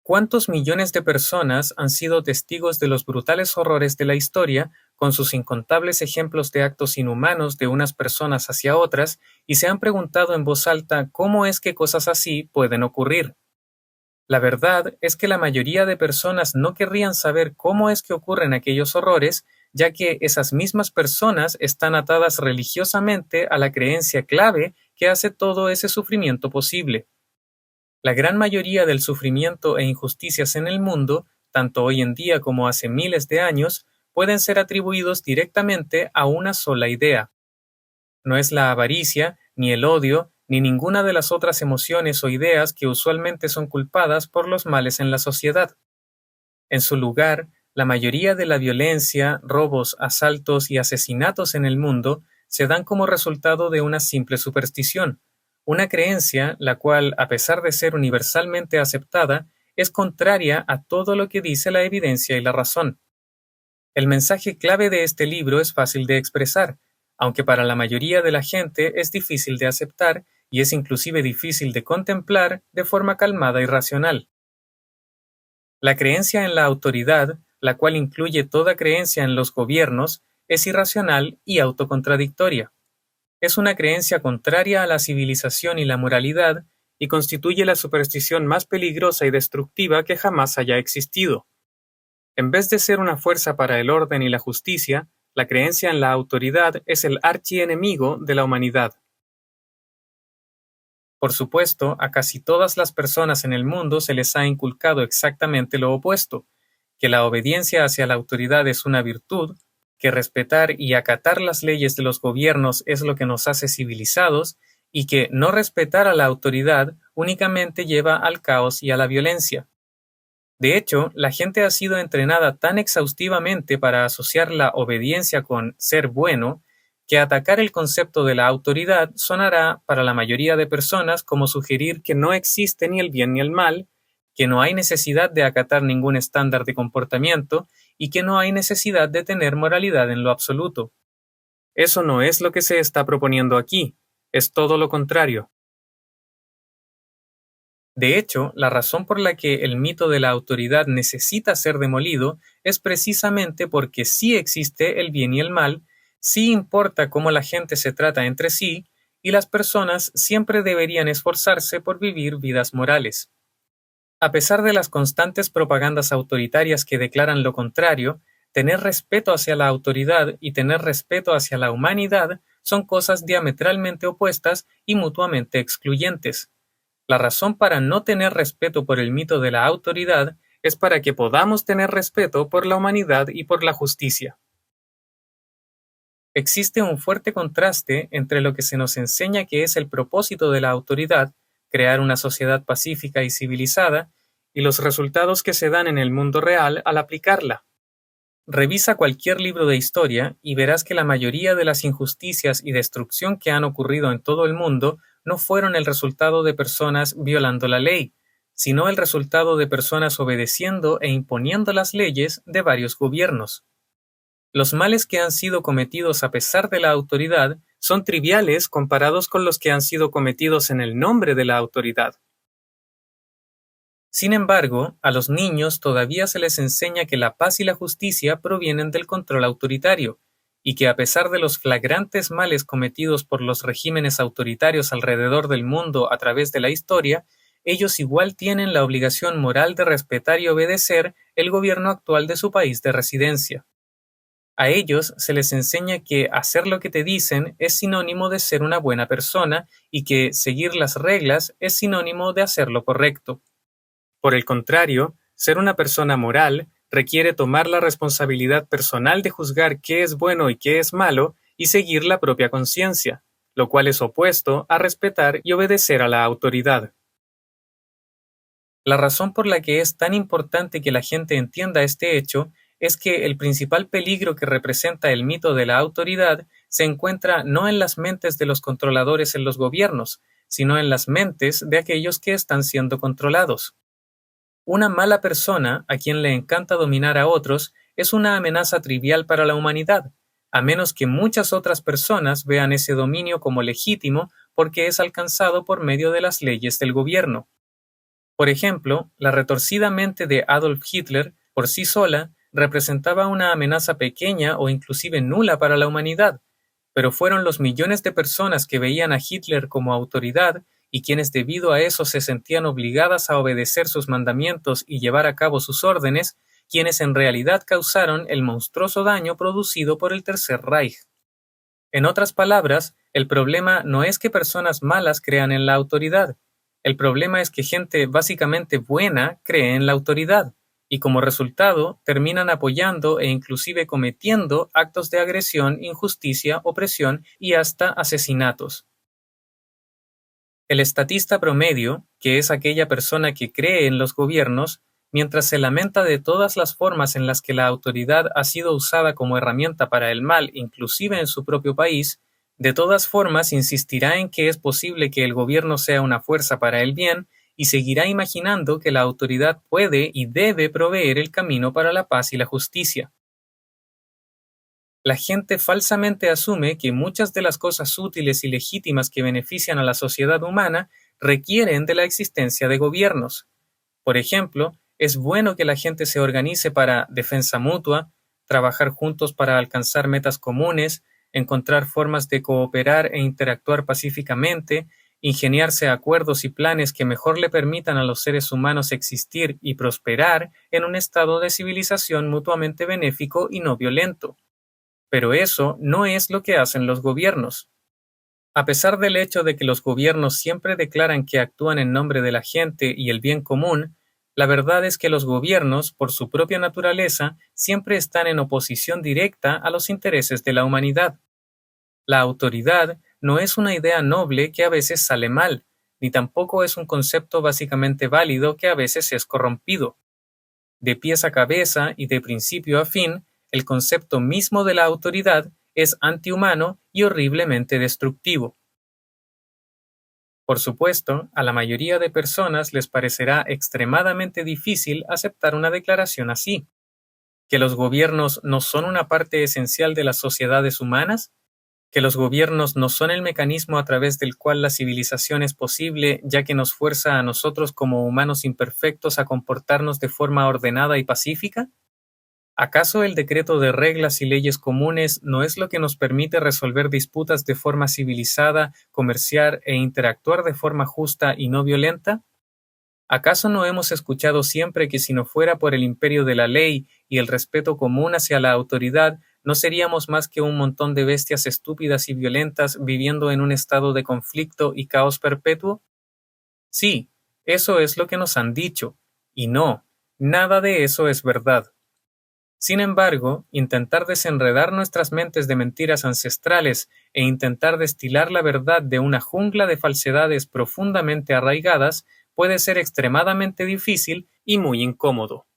¿Cuántos millones de personas han sido testigos de los brutales horrores de la historia, con sus incontables ejemplos de actos inhumanos de unas personas hacia otras, y se han preguntado en voz alta cómo es que cosas así pueden ocurrir? La verdad es que la mayoría de personas no querrían saber cómo es que ocurren aquellos horrores, ya que esas mismas personas están atadas religiosamente a la creencia clave que hace todo ese sufrimiento posible. La gran mayoría del sufrimiento e injusticias en el mundo, tanto hoy en día como hace miles de años, pueden ser atribuidos directamente a una sola idea. No es la avaricia, ni el odio, ni ninguna de las otras emociones o ideas que usualmente son culpadas por los males en la sociedad. En su lugar, la mayoría de la violencia, robos, asaltos y asesinatos en el mundo se dan como resultado de una simple superstición, una creencia la cual, a pesar de ser universalmente aceptada, es contraria a todo lo que dice la evidencia y la razón. El mensaje clave de este libro es fácil de expresar, aunque para la mayoría de la gente es difícil de aceptar y es inclusive difícil de contemplar de forma calmada y racional. La creencia en la autoridad, la cual incluye toda creencia en los gobiernos, es irracional y autocontradictoria. Es una creencia contraria a la civilización y la moralidad y constituye la superstición más peligrosa y destructiva que jamás haya existido. En vez de ser una fuerza para el orden y la justicia, la creencia en la autoridad es el archienemigo de la humanidad. Por supuesto, a casi todas las personas en el mundo se les ha inculcado exactamente lo opuesto, que la obediencia hacia la autoridad es una virtud, que respetar y acatar las leyes de los gobiernos es lo que nos hace civilizados, y que no respetar a la autoridad únicamente lleva al caos y a la violencia. De hecho, la gente ha sido entrenada tan exhaustivamente para asociar la obediencia con ser bueno, que atacar el concepto de la autoridad sonará para la mayoría de personas como sugerir que no existe ni el bien ni el mal, que no hay necesidad de acatar ningún estándar de comportamiento y que no hay necesidad de tener moralidad en lo absoluto. Eso no es lo que se está proponiendo aquí, es todo lo contrario. De hecho, la razón por la que el mito de la autoridad necesita ser demolido es precisamente porque sí existe el bien y el mal, sí importa cómo la gente se trata entre sí, y las personas siempre deberían esforzarse por vivir vidas morales. A pesar de las constantes propagandas autoritarias que declaran lo contrario, tener respeto hacia la autoridad y tener respeto hacia la humanidad son cosas diametralmente opuestas y mutuamente excluyentes. La razón para no tener respeto por el mito de la autoridad es para que podamos tener respeto por la humanidad y por la justicia. Existe un fuerte contraste entre lo que se nos enseña que es el propósito de la autoridad, crear una sociedad pacífica y civilizada, y los resultados que se dan en el mundo real al aplicarla. Revisa cualquier libro de historia y verás que la mayoría de las injusticias y destrucción que han ocurrido en todo el mundo no fueron el resultado de personas violando la ley, sino el resultado de personas obedeciendo e imponiendo las leyes de varios gobiernos. Los males que han sido cometidos a pesar de la autoridad son triviales comparados con los que han sido cometidos en el nombre de la autoridad. Sin embargo, a los niños todavía se les enseña que la paz y la justicia provienen del control autoritario, y que a pesar de los flagrantes males cometidos por los regímenes autoritarios alrededor del mundo a través de la historia, ellos igual tienen la obligación moral de respetar y obedecer el gobierno actual de su país de residencia. A ellos se les enseña que hacer lo que te dicen es sinónimo de ser una buena persona y que seguir las reglas es sinónimo de hacer lo correcto. Por el contrario, ser una persona moral requiere tomar la responsabilidad personal de juzgar qué es bueno y qué es malo y seguir la propia conciencia, lo cual es opuesto a respetar y obedecer a la autoridad. La razón por la que es tan importante que la gente entienda este hecho es que el principal peligro que representa el mito de la autoridad se encuentra no en las mentes de los controladores en los gobiernos, sino en las mentes de aquellos que están siendo controlados. Una mala persona, a quien le encanta dominar a otros, es una amenaza trivial para la humanidad, a menos que muchas otras personas vean ese dominio como legítimo porque es alcanzado por medio de las leyes del gobierno. Por ejemplo, la retorcida mente de Adolf Hitler, por sí sola, representaba una amenaza pequeña o inclusive nula para la humanidad, pero fueron los millones de personas que veían a Hitler como autoridad y quienes debido a eso se sentían obligadas a obedecer sus mandamientos y llevar a cabo sus órdenes, quienes en realidad causaron el monstruoso daño producido por el Tercer Reich. En otras palabras, el problema no es que personas malas crean en la autoridad. El problema es que gente básicamente buena cree en la autoridad y como resultado terminan apoyando e inclusive cometiendo actos de agresión, injusticia, opresión y hasta asesinatos. El estatista promedio, que es aquella persona que cree en los gobiernos, mientras se lamenta de todas las formas en las que la autoridad ha sido usada como herramienta para el mal, inclusive en su propio país, de todas formas insistirá en que es posible que el gobierno sea una fuerza para el bien y seguirá imaginando que la autoridad puede y debe proveer el camino para la paz y la justicia. La gente falsamente asume que muchas de las cosas útiles y legítimas que benefician a la sociedad humana requieren de la existencia de gobiernos. Por ejemplo, es bueno que la gente se organice para defensa mutua, trabajar juntos para alcanzar metas comunes, encontrar formas de cooperar e interactuar pacíficamente, ingeniarse acuerdos y planes que mejor le permitan a los seres humanos existir y prosperar en un estado de civilización mutuamente benéfico y no violento. Pero eso no es lo que hacen los gobiernos. A pesar del hecho de que los gobiernos siempre declaran que actúan en nombre de la gente y el bien común, la verdad es que los gobiernos, por su propia naturaleza, siempre están en oposición directa a los intereses de la humanidad. La autoridad no es una idea noble que a veces sale mal, ni tampoco es un concepto básicamente válido que a veces es corrompido. De pies a cabeza y de principio a fin, el concepto mismo de la autoridad es antihumano y horriblemente destructivo. Por supuesto, a la mayoría de personas les parecerá extremadamente difícil aceptar una declaración así. ¿Que los gobiernos no son una parte esencial de las sociedades humanas? ¿Que los gobiernos no son el mecanismo a través del cual la civilización es posible, ya que nos fuerza a nosotros como humanos imperfectos a comportarnos de forma ordenada y pacífica? ¿Acaso el decreto de reglas y leyes comunes no es lo que nos permite resolver disputas de forma civilizada, comerciar e interactuar de forma justa y no violenta? ¿Acaso no hemos escuchado siempre que si no fuera por el imperio de la ley y el respeto común hacia la autoridad, no seríamos más que un montón de bestias estúpidas y violentas viviendo en un estado de conflicto y caos perpetuo? Sí, eso es lo que nos han dicho, y no, nada de eso es verdad. Sin embargo, intentar desenredar nuestras mentes de mentiras ancestrales e intentar destilar la verdad de una jungla de falsedades profundamente arraigadas puede ser extremadamente difícil y muy incómodo.